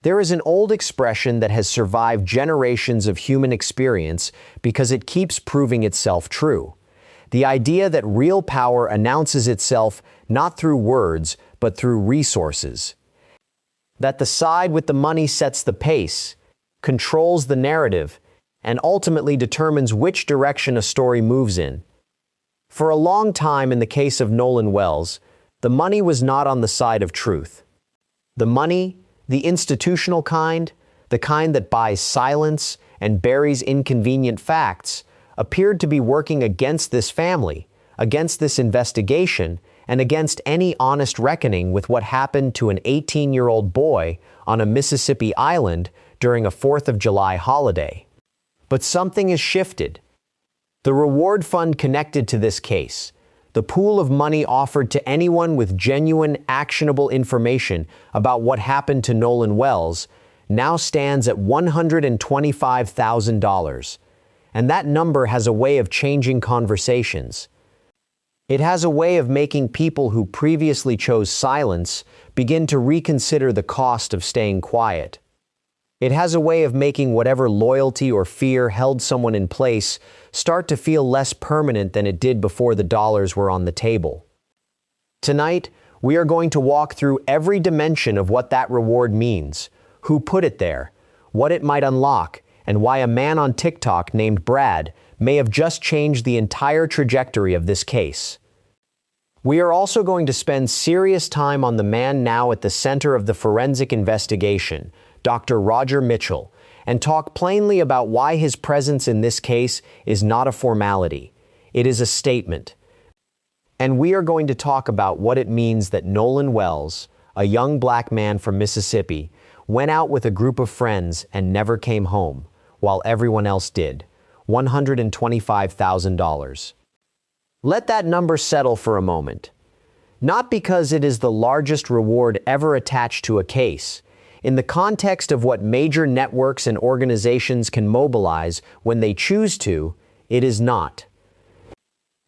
There is an old expression that has survived generations of human experience because it keeps proving itself true. The idea that real power announces itself not through words, but through resources. That the side with the money sets the pace, controls the narrative, and ultimately determines which direction a story moves in. For a long time, in the case of Nolan Wells, the money was not on the side of truth. The money, the institutional kind, the kind that buys silence and buries inconvenient facts, appeared to be working against this family, against this investigation, and against any honest reckoning with what happened to an 18-year-old boy on a Mississippi island during a 4th of July holiday. But something has shifted. The reward fund connected to this case, the pool of money offered to anyone with genuine, actionable information about what happened to Nolan Wells, now stands at $125,000. And that number has a way of changing conversations. It has a way of making people who previously chose silence begin to reconsider the cost of staying quiet. It has a way of making whatever loyalty or fear held someone in place start to feel less permanent than it did before the dollars were on the table. Tonight, we are going to walk through every dimension of what that reward means, who put it there, what it might unlock, and why a man on TikTok named Brad may have just changed the entire trajectory of this case. We are also going to spend serious time on the man now at the center of the forensic investigation, Dr. Roger Mitchell, and talk plainly about why his presence in this case is not a formality. It is a statement. And we are going to talk about what it means that Nolan Wells, a young black man from Mississippi, went out with a group of friends and never came home, while everyone else did. $125,000. Let that number settle for a moment. Not because it is the largest reward ever attached to a case. In the context of what major networks and organizations can mobilize when they choose to, it is not.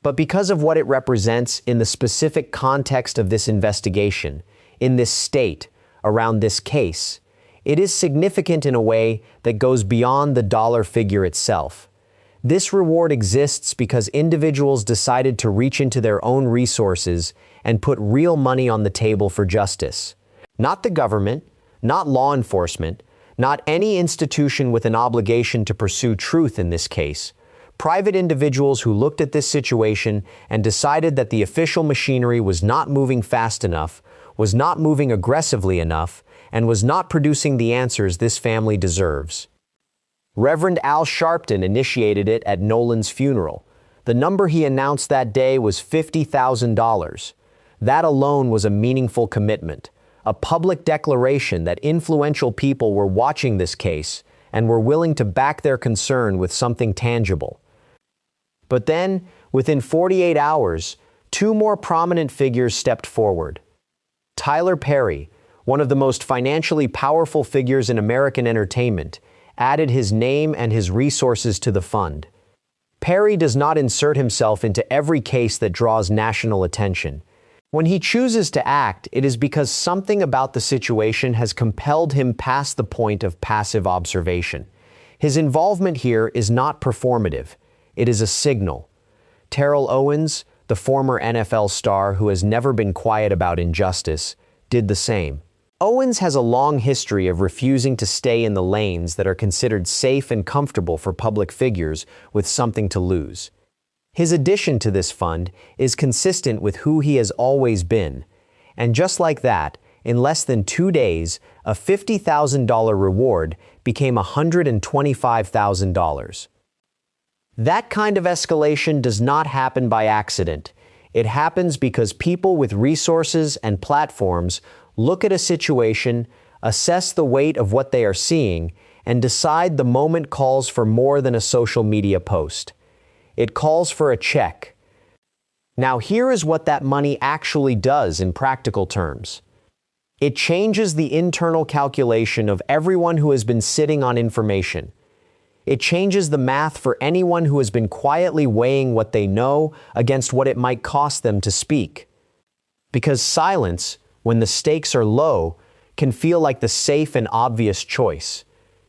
But because of what it represents in the specific context of this investigation, in this state, around this case, it is significant in a way that goes beyond the dollar figure itself. This reward exists because individuals decided to reach into their own resources and put real money on the table for justice. Not the government, not law enforcement, not any institution with an obligation to pursue truth in this case. Private individuals who looked at this situation and decided that the official machinery was not moving fast enough, was not moving aggressively enough, and was not producing the answers this family deserves. Reverend Al Sharpton initiated it at Nolan's funeral. The number he announced that day was $50,000. That alone was a meaningful commitment, a public declaration that influential people were watching this case and were willing to back their concern with something tangible. But then, within 48 hours, two more prominent figures stepped forward. Tyler Perry, one of the most financially powerful figures in American entertainment, added his name and his resources to the fund. Perry does not insert himself into every case that draws national attention. When he chooses to act, it is because something about the situation has compelled him past the point of passive observation. His involvement here is not performative. It is a signal. Terrell Owens, the former NFL star who has never been quiet about injustice, did the same. Owens has a long history of refusing to stay in the lanes that are considered safe and comfortable for public figures with something to lose. His addition to this fund is consistent with who he has always been. And just like that, in less than 2 days, a $50,000 reward became $125,000. That kind of escalation does not happen by accident. It happens because people with resources and platforms look at a situation, assess the weight of what they are seeing, and decide the moment calls for more than a social media post. It calls for a check. Now here is what that money actually does in practical terms. It changes the internal calculation of everyone who has been sitting on information. It changes the math for anyone who has been quietly weighing what they know against what it might cost them to speak. Because silence, when the stakes are low, can feel like the safe and obvious choice.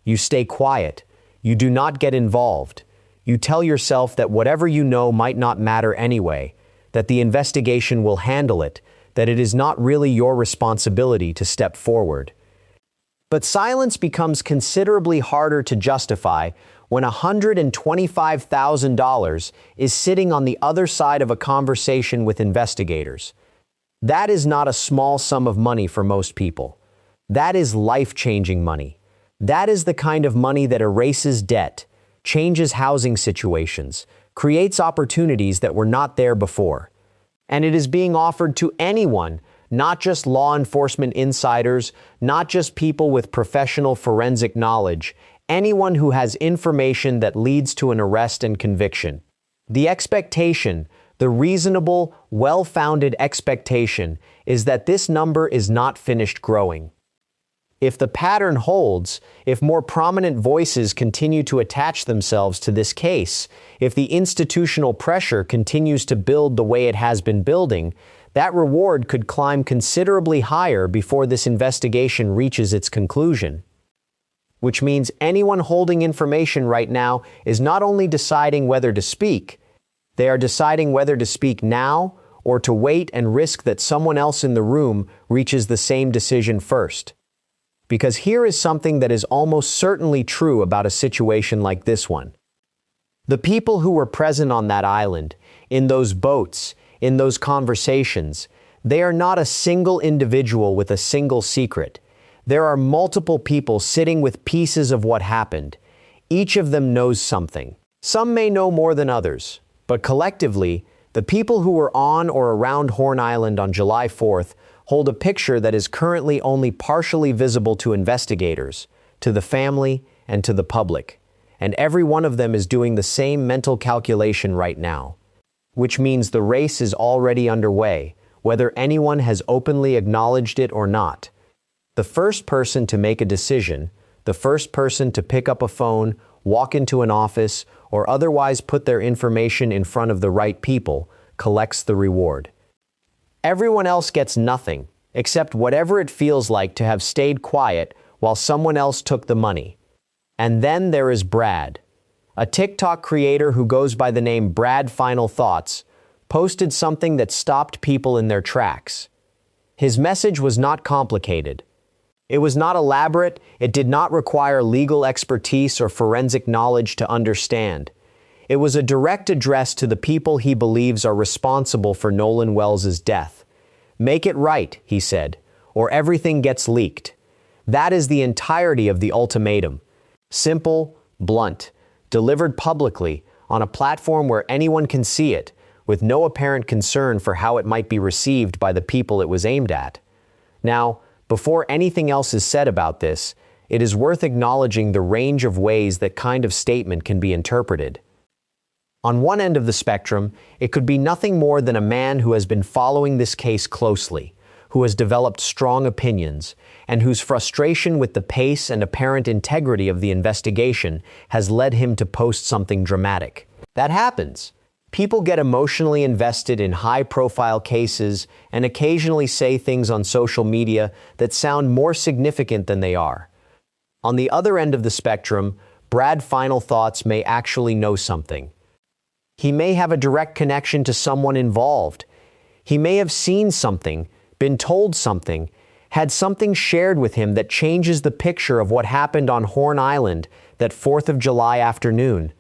You stay quiet. You do not get involved. You tell yourself that whatever you know might not matter anyway, that the investigation will handle it, that it is not really your responsibility to step forward. But silence becomes considerably harder to justify when $125,000 is sitting on the other side of a conversation with investigators. That is not a small sum of money for most people. That is life-changing money. That is the kind of money that erases debt, changes housing situations, creates opportunities that were not there before. And it is being offered to anyone, not just law enforcement insiders, not just people with professional forensic knowledge, anyone who has information that leads to an arrest and conviction. The expectation, the reasonable, well-founded expectation, is that this number is not finished growing. If the pattern holds, if more prominent voices continue to attach themselves to this case, if the institutional pressure continues to build the way it has been building, that reward could climb considerably higher before this investigation reaches its conclusion. Which means anyone holding information right now is not only deciding whether to speak, they are deciding whether to speak now or to wait and risk that someone else in the room reaches the same decision first. Because here is something that is almost certainly true about a situation like this one. The people who were present on that island, in those boats, in those conversations, they are not a single individual with a single secret. There are multiple people sitting with pieces of what happened. Each of them knows something. Some may know more than others, but collectively, the people who were on or around Horn Island on July 4th hold a picture that is currently only partially visible to investigators, to the family, and to the public. And every one of them is doing the same mental calculation right now. Which means the race is already underway, whether anyone has openly acknowledged it or not. The first person to make a decision, the first person to pick up a phone, walk into an office, or otherwise put their information in front of the right people, collects the reward. Everyone else gets nothing, except whatever it feels like to have stayed quiet while someone else took the money. And then there is Brad. A TikTok creator who goes by the name Brad Final Thoughts posted something that stopped people in their tracks. His message was not complicated. It was not elaborate, it did not require legal expertise or forensic knowledge to understand. It was a direct address to the people he believes are responsible for Nolan Wells's death. Make it right, he said, or everything gets leaked. That is the entirety of the ultimatum. Simple, blunt, delivered publicly, on a platform where anyone can see it, with no apparent concern for how it might be received by the people it was aimed at. Now, before anything else is said about this, it is worth acknowledging the range of ways that kind of statement can be interpreted. On one end of the spectrum, it could be nothing more than a man who has been following this case closely, who has developed strong opinions, and whose frustration with the pace and apparent integrity of the investigation has led him to post something dramatic. That happens. People get emotionally invested in high-profile cases and occasionally say things on social media that sound more significant than they are. On the other end of the spectrum, Brad Final Thoughts may actually know something. He may have a direct connection to someone involved. He may have seen something, been told something, had something shared with him that changes the picture of what happened on Horn Island that 4th of July afternoon.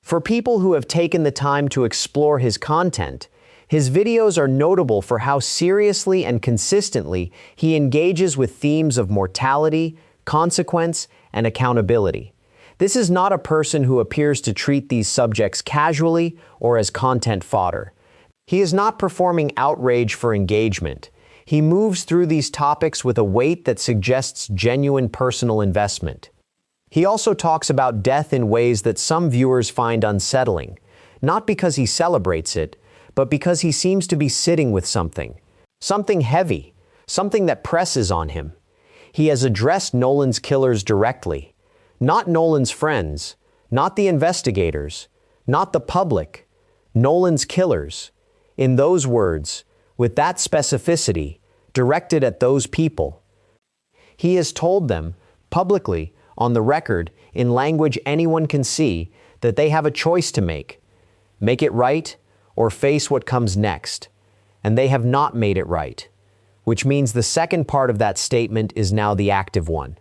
For people who have taken the time to explore his content, his videos are notable for how seriously and consistently he engages with themes of mortality, consequence, and accountability. This is not a person who appears to treat these subjects casually or as content fodder. He is not performing outrage for engagement. He moves through these topics with a weight that suggests genuine personal investment. He also talks about death in ways that some viewers find unsettling, not because he celebrates it, but because he seems to be sitting with something heavy, something that presses on him. He has addressed Nolan's killers directly. Not Nolan's friends, not the investigators, not the public, Nolan's killers. In those words, with that specificity, directed at those people, He has told them, publicly, on the record, in language anyone can see, that they have a choice to make. Make it right, or face what comes next. And they have not made it right. Which means the second part of that statement is now the active one.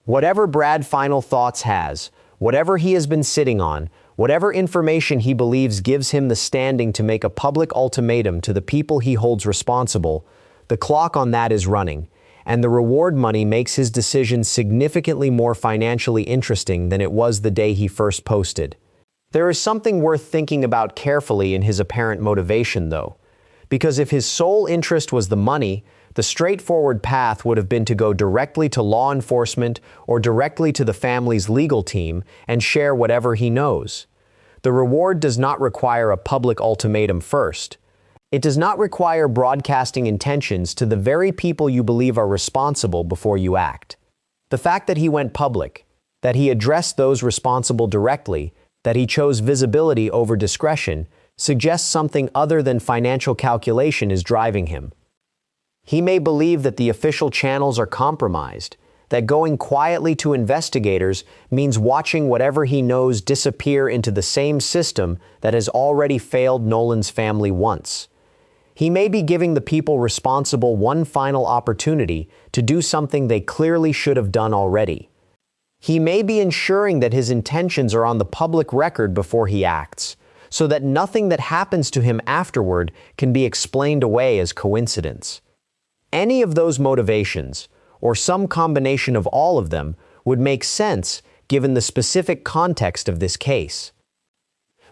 Whatever Brad Final Thoughts has, whatever he has been sitting on, whatever information he believes gives him the standing to make a public ultimatum to the people he holds responsible, the clock on that is running, and the reward money makes his decision significantly more financially interesting than it was the day he first posted. There is something worth thinking about carefully in his apparent motivation, though, because if his sole interest was the money, the straightforward path would have been to go directly to law enforcement or directly to the family's legal team and share whatever he knows. The reward does not require a public ultimatum first. It does not require broadcasting intentions to the very people you believe are responsible before you act. The fact that he went public, that he addressed those responsible directly, that he chose visibility over discretion, suggests something other than financial calculation is driving him. He may believe that the official channels are compromised, that going quietly to investigators means watching whatever he knows disappear into the same system that has already failed Nolan's family once. He may be giving the people responsible one final opportunity to do something they clearly should have done already. He may be ensuring that his intentions are on the public record before he acts, so that nothing that happens to him afterward can be explained away as coincidence. Any of those motivations, or some combination of all of them, would make sense given the specific context of this case.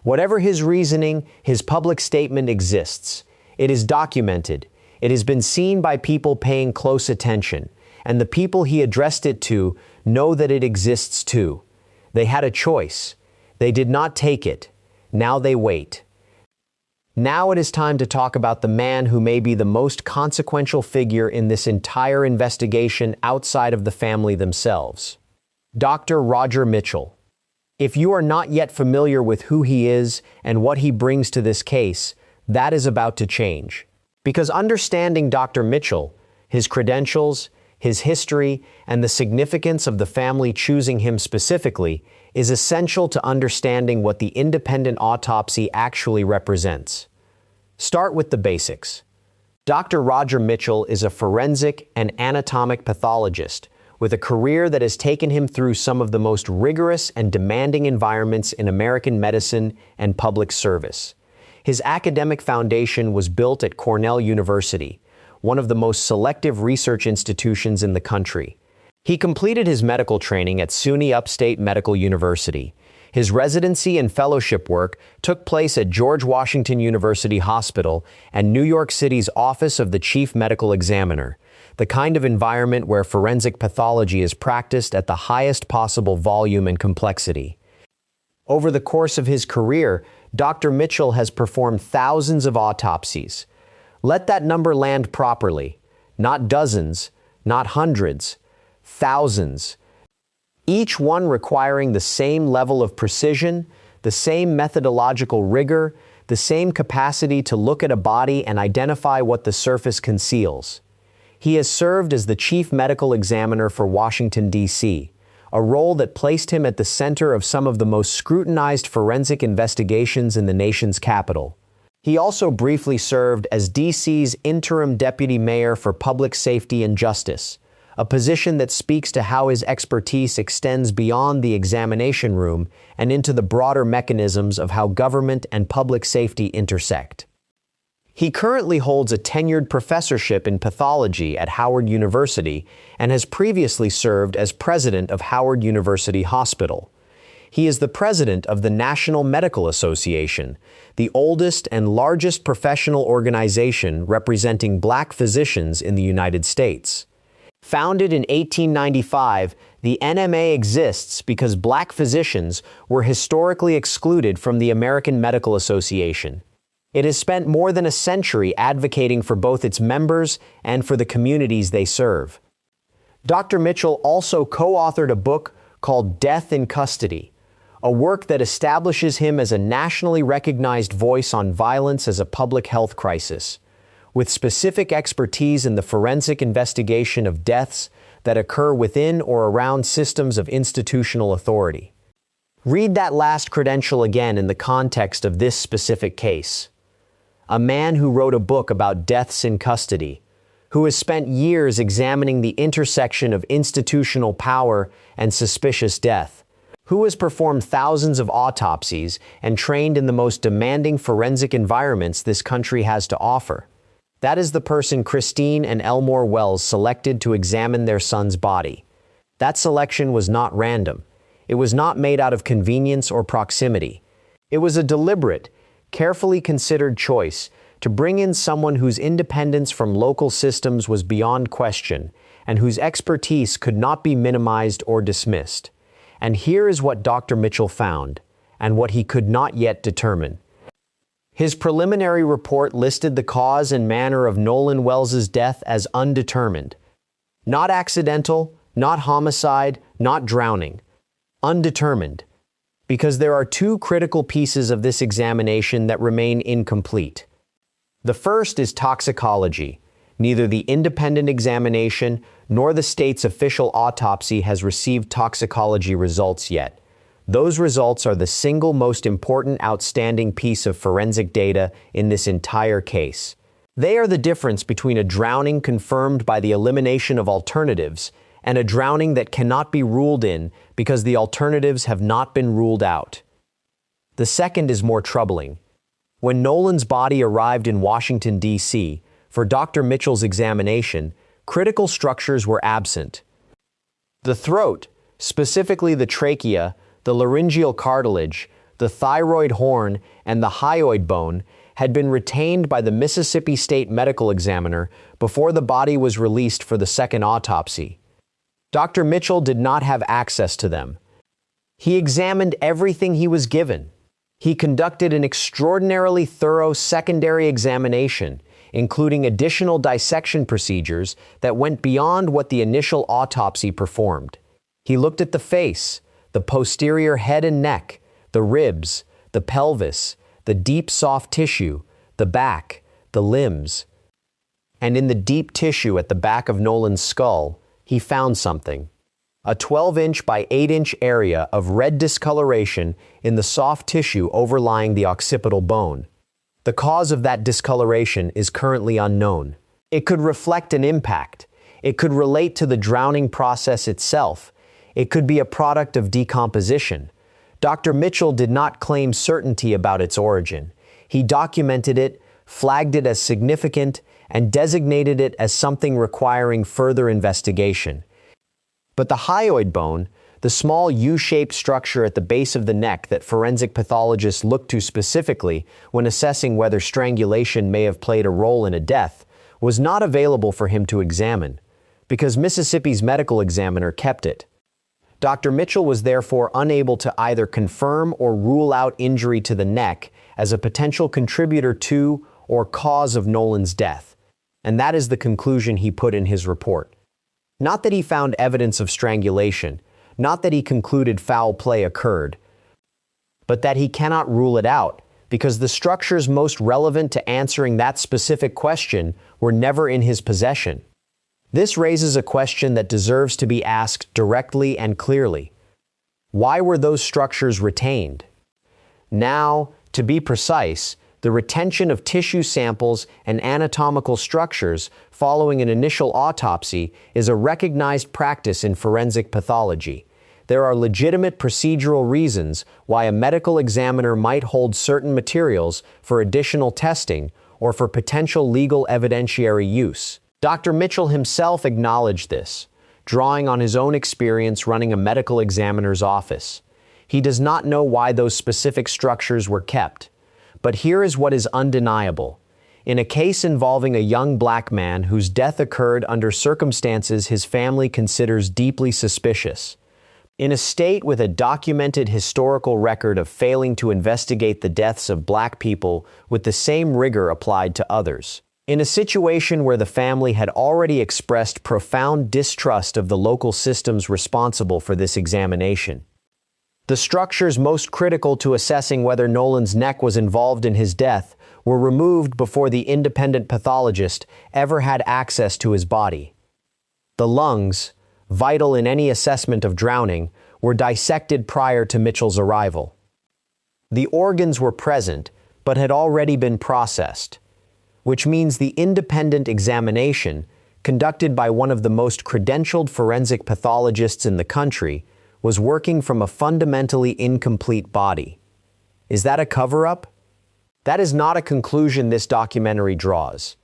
Whatever his reasoning, his public statement exists. It is documented. It has been seen by people paying close attention, and the people he addressed it to know that it exists too. They had a choice. They did not take it. Now they wait. Now it is time to talk about the man who may be the most consequential figure in this entire investigation outside of the family themselves. Dr. Roger Mitchell. If you are not yet familiar with who he is and what he brings to this case, that is about to change. Because understanding Dr. Mitchell, his credentials, his history, and the significance of the family choosing him specifically is essential to understanding what the independent autopsy actually represents. Start with the basics. Dr. Roger Mitchell is a forensic and anatomic pathologist with a career that has taken him through some of the most rigorous and demanding environments in American medicine and public service. His academic foundation was built at Cornell University, one of the most selective research institutions in the country. He completed his medical training at SUNY Upstate Medical University. His residency and fellowship work took place at George Washington University Hospital and New York City's Office of the Chief Medical Examiner, the kind of environment where forensic pathology is practiced at the highest possible volume and complexity. Over the course of his career, Dr. Mitchell has performed thousands of autopsies. Let that number land properly. Not dozens, not hundreds, thousands. Each one requiring the same level of precision, the same methodological rigor, the same capacity to look at a body and identify what the surface conceals. He has served as the chief medical examiner for Washington, D.C., a role that placed him at the center of some of the most scrutinized forensic investigations in the nation's capital. He also briefly served as D.C.'s interim deputy mayor for public safety and justice, a position that speaks to how his expertise extends beyond the examination room and into the broader mechanisms of how government and public safety intersect. He currently holds a tenured professorship in pathology at Howard University and has previously served as president of Howard University Hospital. He is the president of the National Medical Association, the oldest and largest professional organization representing Black physicians in the United States. Founded in 1895, the NMA exists because Black physicians were historically excluded from the American Medical Association. It has spent more than a century advocating for both its members and for the communities they serve. Dr. Mitchell also co-authored a book called Death in Custody, a work that establishes him as a nationally recognized voice on violence as a public health crisis. With specific expertise in the forensic investigation of deaths that occur within or around systems of institutional authority. Read that last credential again in the context of this specific case. A man who wrote a book about deaths in custody, who has spent years examining the intersection of institutional power and suspicious death, who has performed thousands of autopsies and trained in the most demanding forensic environments this country has to offer. That is the person Christine and Elmore Wells selected to examine their son's body. That selection was not random. It was not made out of convenience or proximity. It was a deliberate, carefully considered choice to bring in someone whose independence from local systems was beyond question and whose expertise could not be minimized or dismissed. And here is what Dr. Mitchell found, and what he could not yet determine. His preliminary report listed the cause and manner of Nolan Wells's death as undetermined. Not accidental, not homicide, not drowning. Undetermined. Because there are two critical pieces of this examination that remain incomplete. The first is toxicology. Neither the independent examination nor the state's official autopsy has received toxicology results yet. Those results are the single most important outstanding piece of forensic data in this entire case. They are the difference between a drowning confirmed by the elimination of alternatives and a drowning that cannot be ruled in because the alternatives have not been ruled out. The second is more troubling. When Nolan's body arrived in Washington, D.C., for Dr. Mitchell's examination, critical structures were absent. The throat, specifically the trachea, the laryngeal cartilage, the thyroid horn, and the hyoid bone, had been retained by the Mississippi State Medical Examiner before the body was released for the second autopsy. Dr. Mitchell did not have access to them. He examined everything he was given. He conducted an extraordinarily thorough secondary examination, including additional dissection procedures that went beyond what the initial autopsy performed. He looked at the face, the posterior head and neck, the ribs, the pelvis, the deep soft tissue, the back, the limbs. And in the deep tissue at the back of Nolan's skull, he found something. A 12-inch by 8-inch area of red discoloration in the soft tissue overlying the occipital bone. The cause of that discoloration is currently unknown. It could reflect an impact. It could relate to the drowning process itself. It could be a product of decomposition. Dr. Mitchell did not claim certainty about its origin. He documented it, flagged it as significant, and designated it as something requiring further investigation. But the hyoid bone, the small U-shaped structure at the base of the neck that forensic pathologists look to specifically when assessing whether strangulation may have played a role in a death, was not available for him to examine, because Mississippi's medical examiner kept it. Dr. Mitchell was therefore unable to either confirm or rule out injury to the neck as a potential contributor to or cause of Nolan's death, and that is the conclusion he put in his report. Not that he found evidence of strangulation, not that he concluded foul play occurred, but that he cannot rule it out because the structures most relevant to answering that specific question were never in his possession. This raises a question that deserves to be asked directly and clearly. Why were those structures retained? Now, to be precise, the retention of tissue samples and anatomical structures following an initial autopsy is a recognized practice in forensic pathology. There are legitimate procedural reasons why a medical examiner might hold certain materials for additional testing or for potential legal evidentiary use. Dr. Mitchell himself acknowledged this, drawing on his own experience running a medical examiner's office. He does not know why those specific structures were kept. But here is what is undeniable. In a case involving a young black man whose death occurred under circumstances his family considers deeply suspicious, in a state with a documented historical record of failing to investigate the deaths of black people with the same rigor applied to others, in a situation where the family had already expressed profound distrust of the local systems responsible for this examination. The structures most critical to assessing whether Nolan's neck was involved in his death were removed before the independent pathologist ever had access to his body. The lungs, vital in any assessment of drowning, were dissected prior to Mitchell's arrival. The organs were present, but had already been processed, which means the independent examination, conducted by one of the most credentialed forensic pathologists in the country, was working from a fundamentally incomplete body. Is that a cover-up? That is not a conclusion this documentary draws,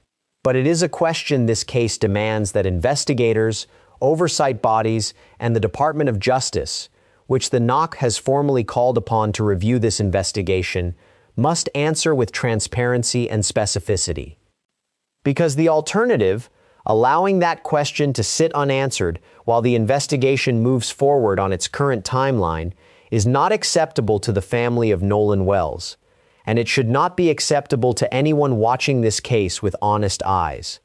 but it is a question this case demands that investigators, oversight bodies, and the Department of Justice, which the NAACP has formally called upon to review this investigation, must answer with transparency and specificity. Because the alternative, allowing that question to sit unanswered while the investigation moves forward on its current timeline, is not acceptable to the family of Nolan Wells, and it should not be acceptable to anyone watching this case with honest eyes.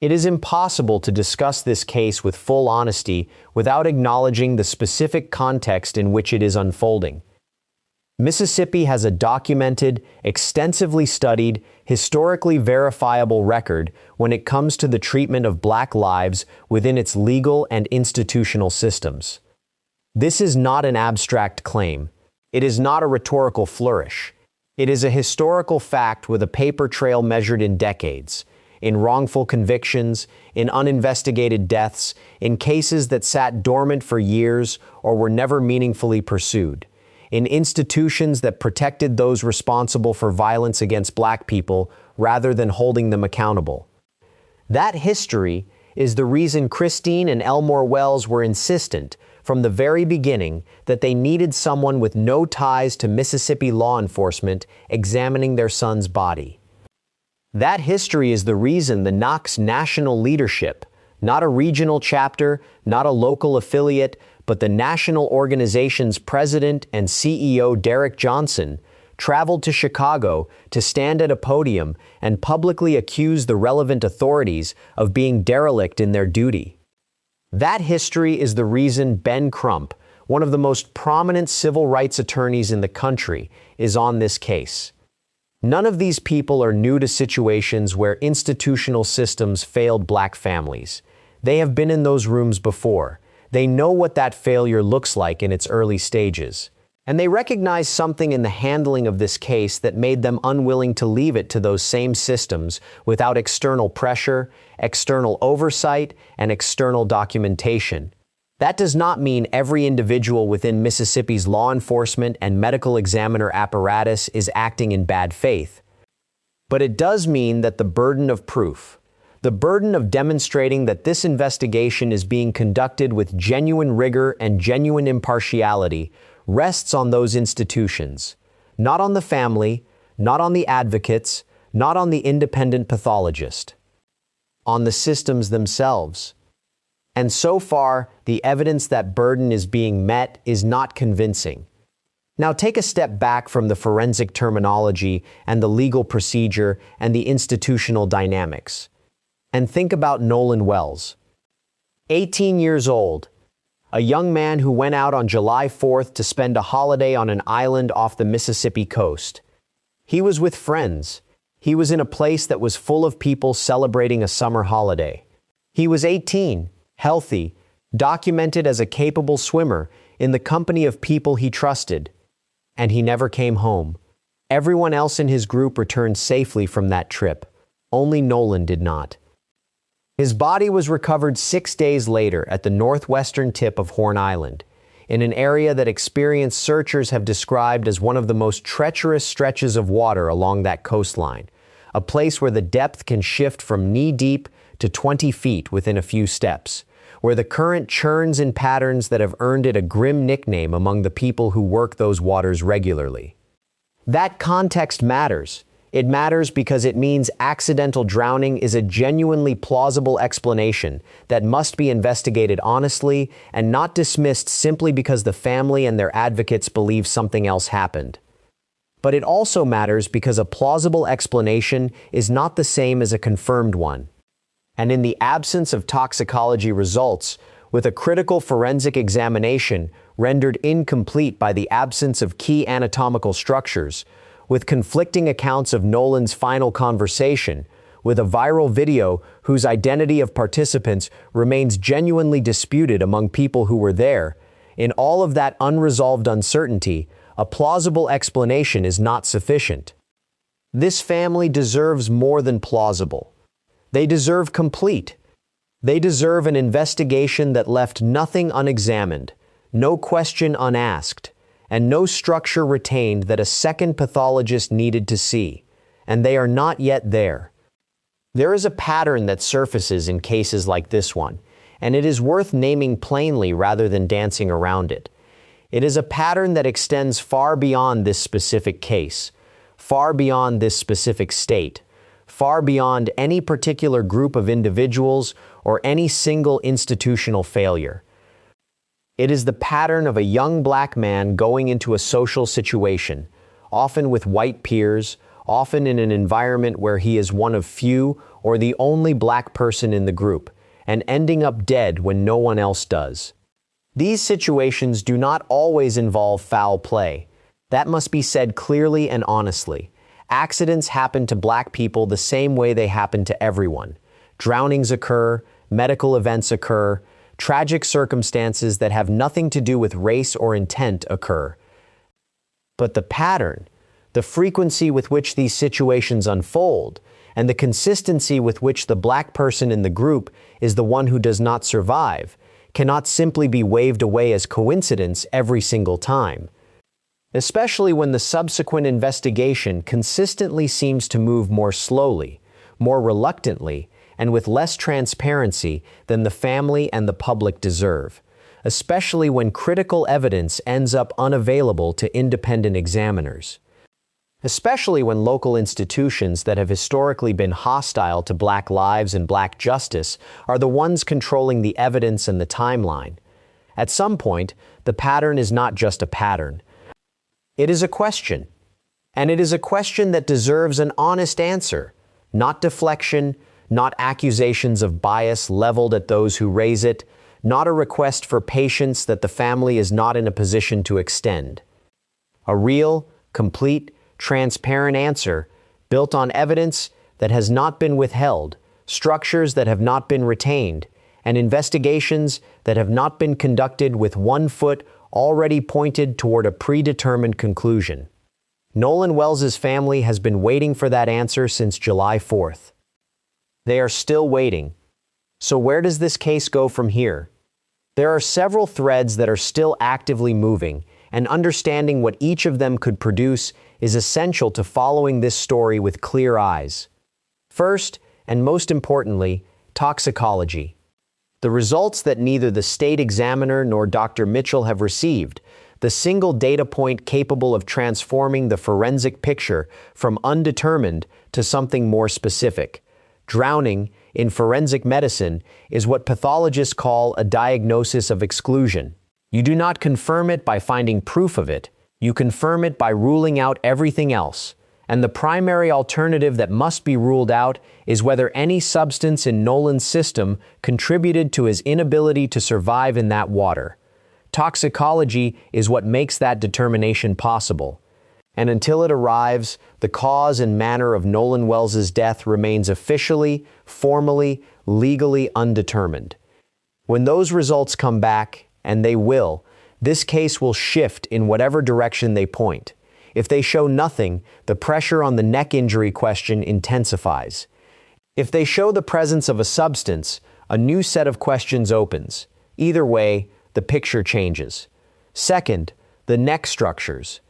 It is impossible to discuss this case with full honesty without acknowledging the specific context in which it is unfolding. Mississippi has a documented, extensively studied, historically verifiable record when it comes to the treatment of Black lives within its legal and institutional systems. This is not an abstract claim. It is not a rhetorical flourish. It is a historical fact with a paper trail measured in decades, in wrongful convictions, in uninvestigated deaths, in cases that sat dormant for years or were never meaningfully pursued, in institutions that protected those responsible for violence against Black people rather than holding them accountable. That history is the reason Christine and Elmore Wells were insistent from the very beginning that they needed someone with no ties to Mississippi law enforcement examining their son's body. That history is the reason the NAACP's national leadership, not a regional chapter, not a local affiliate, but the national organization's president and CEO Derek Johnson, traveled to Chicago to stand at a podium and publicly accuse the relevant authorities of being derelict in their duty. That history is the reason Ben Crump, one of the most prominent civil rights attorneys in the country, is on this case. None of these people are new to situations where institutional systems failed Black families. They have been in those rooms before. They know what that failure looks like in its early stages. And they recognize something in the handling of this case that made them unwilling to leave it to those same systems without external pressure, external oversight, and external documentation. That does not mean every individual within Mississippi's law enforcement and medical examiner apparatus is acting in bad faith. But it does mean that the burden of proof, the burden of demonstrating that this investigation is being conducted with genuine rigor and genuine impartiality, rests on those institutions, not on the family, not on the advocates, not on the independent pathologist, on the systems themselves. And so far, the evidence that burden is being met is not convincing. Now take a step back from the forensic terminology and the legal procedure and the institutional dynamics, and think about Nolan Wells. 18 years old, a young man who went out on July 4th to spend a holiday on an island off the Mississippi coast. He was with friends. He was in a place that was full of people celebrating a summer holiday. He was 18, healthy, documented as a capable swimmer in the company of people he trusted. And he never came home. Everyone else in his group returned safely from that trip. Only Nolan did not. His body was recovered 6 days later at the northwestern tip of Horn Island, in an area that experienced searchers have described as one of the most treacherous stretches of water along that coastline, a place where the depth can shift from knee-deep to 20 feet within a few steps, where the current churns in patterns that have earned it a grim nickname among the people who work those waters regularly. That context matters. It matters because it means accidental drowning is a genuinely plausible explanation that must be investigated honestly and not dismissed simply because the family and their advocates believe something else happened. But it also matters because a plausible explanation is not the same as a confirmed one. And in the absence of toxicology results, with a critical forensic examination rendered incomplete by the absence of key anatomical structures, with conflicting accounts of Nolan's final conversation, with a viral video whose identity of participants remains genuinely disputed among people who were there. In all of that unresolved uncertainty, a plausible explanation is not sufficient. This family deserves more than plausible. They deserve complete. They deserve an investigation that left nothing unexamined, no question unasked, and no structure retained that a second pathologist needed to see. And they are not yet there. There is a pattern that surfaces in cases like this one, and it is worth naming plainly rather than dancing around it. It is a pattern that extends far beyond this specific case, far beyond this specific state, far beyond any particular group of individuals or any single institutional failure. It is the pattern of a young black man going into a social situation, often with white peers, often in an environment where he is one of few or the only black person in the group, and ending up dead when no one else does. These situations do not always involve foul play. That must be said clearly and honestly. Accidents happen to black people the same way they happen to everyone. Drownings occur, medical events occur, tragic circumstances that have nothing to do with race or intent occur. But the pattern, the frequency with which these situations unfold, and the consistency with which the black person in the group is the one who does not survive, cannot simply be waved away as coincidence every single time. Especially when the subsequent investigation consistently seems to move more slowly, more reluctantly, and with less transparency than the family and the public deserve, especially when critical evidence ends up unavailable to independent examiners. Especially when local institutions that have historically been hostile to black lives and black justice are the ones controlling the evidence and the timeline. At some point, the pattern is not just a pattern. It is a question. And it is a question that deserves an honest answer, not deflection, not accusations of bias leveled at those who raise it, not a request for patience that the family is not in a position to extend. A real, complete, transparent answer built on evidence that has not been withheld, structures that have not been retained, and investigations that have not been conducted with one foot already pointed toward a predetermined conclusion. Nolan Wells's family has been waiting for that answer since July 4th. They are still waiting. So where does this case go from here? There are several threads that are still actively moving, and understanding what each of them could produce is essential to following this story with clear eyes. First, and most importantly, toxicology. The results that neither the state examiner nor Dr. Mitchell have received, the single data point capable of transforming the forensic picture from undetermined to something more specific. Drowning, in forensic medicine, is what pathologists call a diagnosis of exclusion. You do not confirm it by finding proof of it. You confirm it by ruling out everything else. And the primary alternative that must be ruled out is whether any substance in Nolan's system contributed to his inability to survive in that water. Toxicology is what makes that determination possible. And until it arrives, the cause and manner of Nolan Wells's death remains officially, formally, legally undetermined. When those results come back, and they will, this case will shift in whatever direction they point. If they show nothing, the pressure on the neck injury question intensifies. If they show the presence of a substance, a new set of questions opens. Either way, the picture changes. Second, the neck structures.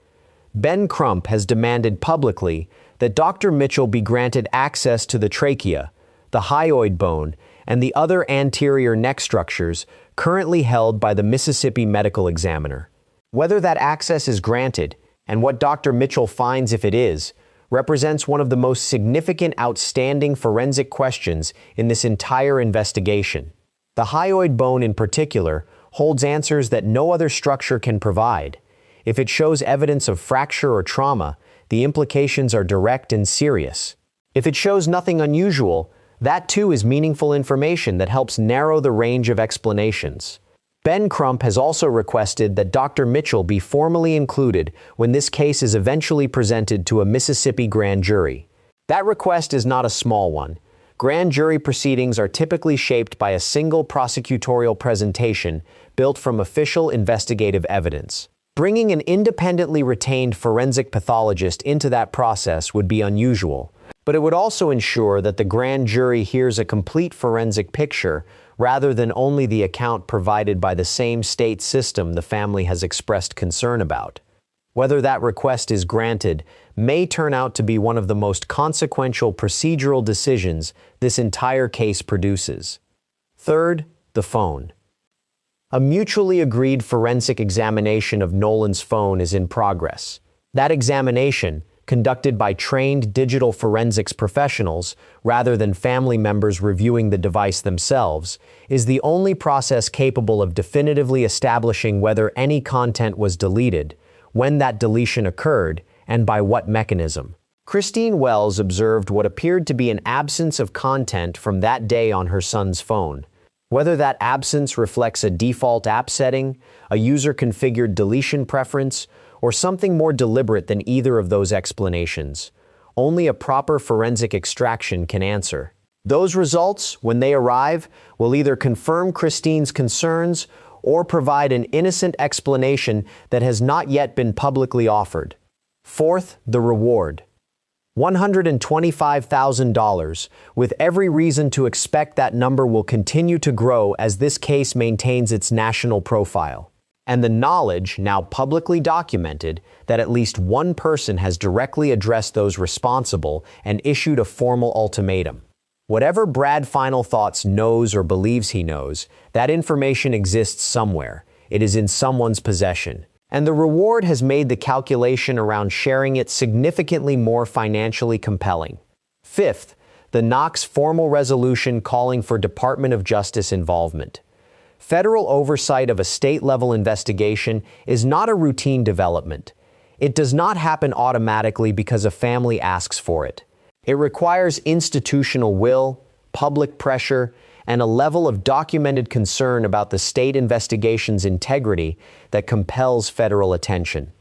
Ben Crump has demanded publicly that Dr. Mitchell be granted access to the trachea, the hyoid bone, and the other anterior neck structures currently held by the Mississippi Medical Examiner. Whether that access is granted, and what Dr. Mitchell finds if it is, represents one of the most significant outstanding forensic questions in this entire investigation. The hyoid bone in particular holds answers that no other structure can provide. If it shows evidence of fracture or trauma, the implications are direct and serious. If it shows nothing unusual, that too is meaningful information that helps narrow the range of explanations. Ben Crump has also requested that Dr. Mitchell be formally included when this case is eventually presented to a Mississippi grand jury. That request is not a small one. Grand jury proceedings are typically shaped by a single prosecutorial presentation built from official investigative evidence. Bringing an independently retained forensic pathologist into that process would be unusual, but it would also ensure that the grand jury hears a complete forensic picture rather than only the account provided by the same state system the family has expressed concern about. Whether that request is granted may turn out to be one of the most consequential procedural decisions this entire case produces. Third, the phone. A mutually agreed forensic examination of Nolan's phone is in progress. That examination, conducted by trained digital forensics professionals rather than family members reviewing the device themselves, is the only process capable of definitively establishing whether any content was deleted, when that deletion occurred, and by what mechanism. Christine Wells observed what appeared to be an absence of content from that day on her son's phone. Whether that absence reflects a default app setting, a user-configured deletion preference, or something more deliberate than either of those explanations, only a proper forensic extraction can answer. Those results, when they arrive, will either confirm Christine's concerns or provide an innocent explanation that has not yet been publicly offered. Fourth, the reward. $125,000, with every reason to expect that number will continue to grow as this case maintains its national profile. And the knowledge, now publicly documented, that at least one person has directly addressed those responsible and issued a formal ultimatum. Whatever Brad Final Thoughts knows or believes he knows, that information exists somewhere. It is in someone's possession. And the reward has made the calculation around sharing it significantly more financially compelling. Fifth, the NAACP's formal resolution calling for Department of Justice involvement. Federal oversight of a state-level investigation is not a routine development. It does not happen automatically because a family asks for it. It requires institutional will, public pressure, and a level of documented concern about the state investigation's integrity that compels federal attention.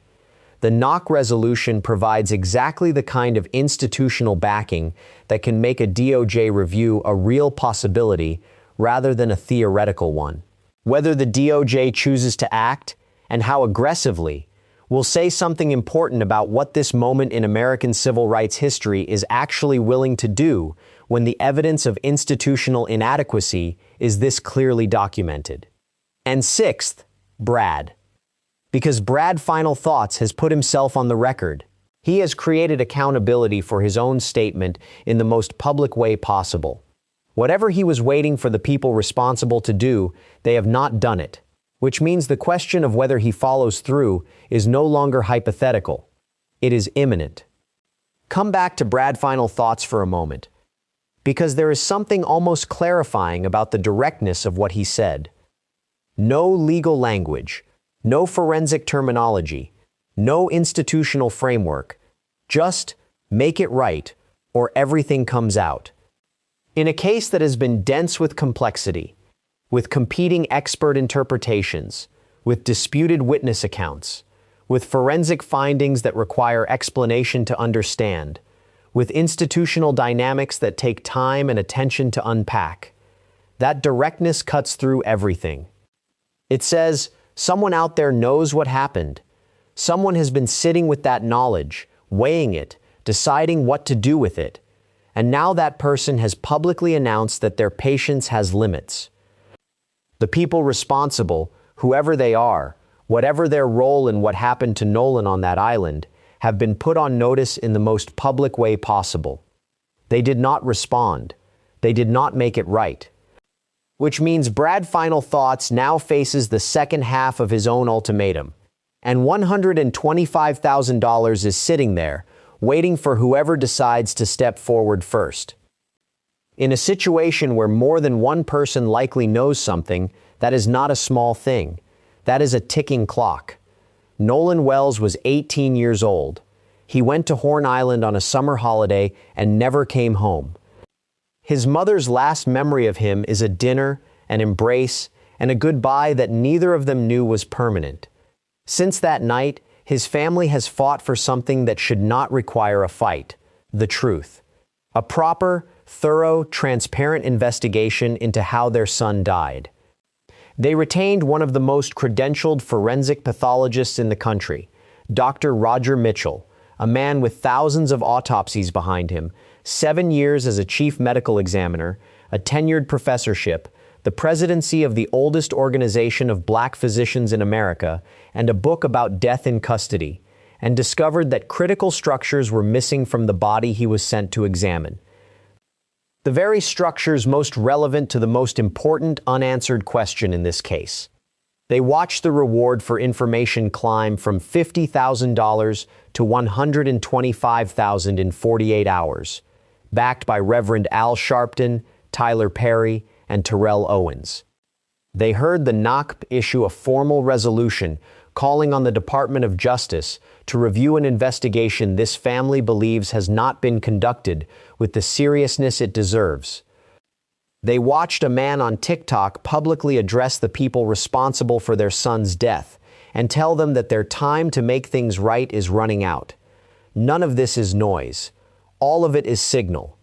The NAACP resolution provides exactly the kind of institutional backing that can make a DOJ review a real possibility rather than a theoretical one. Whether the DOJ chooses to act, and how aggressively, will say something important about what this moment in American civil rights history is actually willing to do when the evidence of institutional inadequacy is this clearly documented. And sixth, Brad. Because Brad Final Thoughts has put himself on the record. He has created accountability for his own statement in the most public way possible. Whatever he was waiting for the people responsible to do, they have not done it, which means the question of whether he follows through is no longer hypothetical. It is imminent. Come back to Brad Final Thoughts for a moment, because there is something almost clarifying about the directness of what he said. No legal language, no forensic terminology, no institutional framework, just make it right or everything comes out. In a case that has been dense with complexity, with competing expert interpretations, with disputed witness accounts, with forensic findings that require explanation to understand, with institutional dynamics that take time and attention to unpack, that directness cuts through everything. It says, someone out there knows what happened. Someone has been sitting with that knowledge, weighing it, deciding what to do with it. And now that person has publicly announced that their patience has limits. The people responsible, whoever they are, whatever their role in what happened to Nolan on that island, have been put on notice in the most public way possible. They did not respond. They did not make it right. Which means Brad Final Thoughts now faces the second half of his own ultimatum, and $125,000 is sitting there, waiting for whoever decides to step forward first. In a situation where more than one person likely knows something, that is not a small thing. That is a ticking clock. Nolan Wells was 18 years old. He went to Horn Island on a summer holiday and never came home. His mother's last memory of him is a dinner, an embrace, and a goodbye that neither of them knew was permanent. Since that night, his family has fought for something that should not require a fight: the truth. A proper, thorough, transparent investigation into how their son died. They retained one of the most credentialed forensic pathologists in the country, Dr. Roger Mitchell, a man with thousands of autopsies behind him, 7 years as a chief medical examiner, a tenured professorship, the presidency of the oldest organization of black physicians in America, and a book about death in custody, and discovered that critical structures were missing from the body he was sent to examine. The very structures most relevant to the most important unanswered question in this case. They watched the reward for information climb from $50,000 to $125,000 in 48 hours, backed by Reverend Al Sharpton, Tyler Perry, and Terrell Owens. They heard the NAACP issue a formal resolution calling on the Department of Justice to review an investigation this family believes has not been conducted with the seriousness it deserves. They watched a man on TikTok publicly address the people responsible for their son's death and tell them that their time to make things right is running out. None of this is noise. All of it is signal.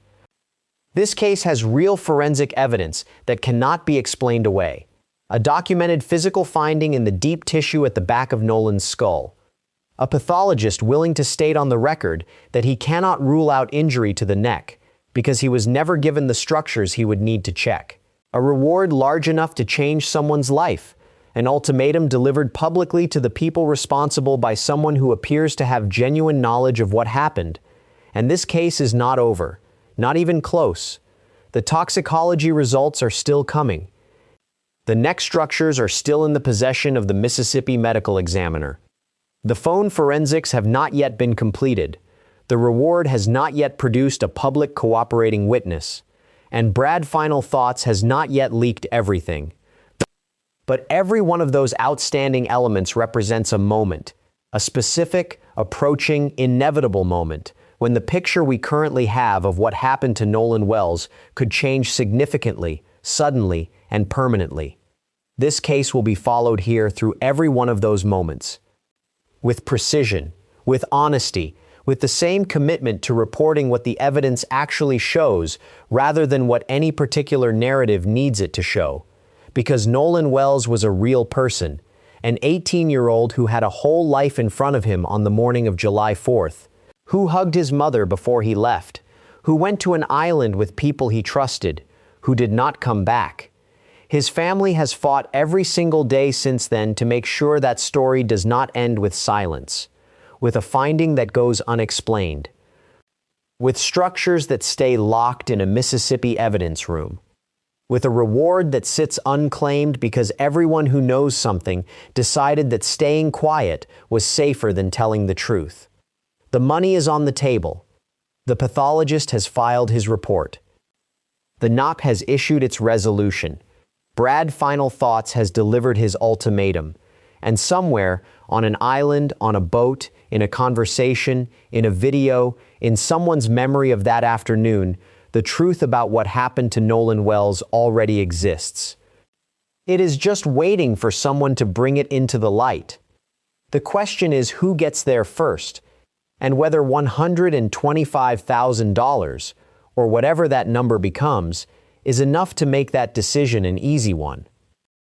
This case has real forensic evidence that cannot be explained away. A documented physical finding in the deep tissue at the back of Nolan's skull. A pathologist willing to state on the record that he cannot rule out injury to the neck because he was never given the structures he would need to check. A reward large enough to change someone's life. An ultimatum delivered publicly to the people responsible by someone who appears to have genuine knowledge of what happened. And this case is not over. Not even close. The toxicology results are still coming. The neck structures are still in the possession of the Mississippi medical examiner. The phone forensics have not yet been completed. The reward has not yet produced a public cooperating witness. And Brad Final Thoughts has not yet leaked everything. But every one of those outstanding elements represents a moment, a specific, approaching, inevitable moment, when the picture we currently have of what happened to Nolan Wells could change significantly, suddenly, and permanently. This case will be followed here through every one of those moments. With precision, with honesty, with the same commitment to reporting what the evidence actually shows rather than what any particular narrative needs it to show. Because Nolan Wells was a real person, an 18-year-old who had a whole life in front of him on the morning of July 4th, who hugged his mother before he left, who went to an island with people he trusted, who did not come back. His family has fought every single day since then to make sure that story does not end with silence, with a finding that goes unexplained, with structures that stay locked in a Mississippi evidence room, with a reward that sits unclaimed because everyone who knows something decided that staying quiet was safer than telling the truth. The money is on the table. The pathologist has filed his report. The NAACP has issued its resolution. Brad Final Thoughts has delivered his ultimatum. And somewhere, on an island, on a boat, in a conversation, in a video, in someone's memory of that afternoon, the truth about what happened to Nolan Wells already exists. It is just waiting for someone to bring it into the light. The question is who gets there first, and whether $125,000, or whatever that number becomes, is enough to make that decision an easy one.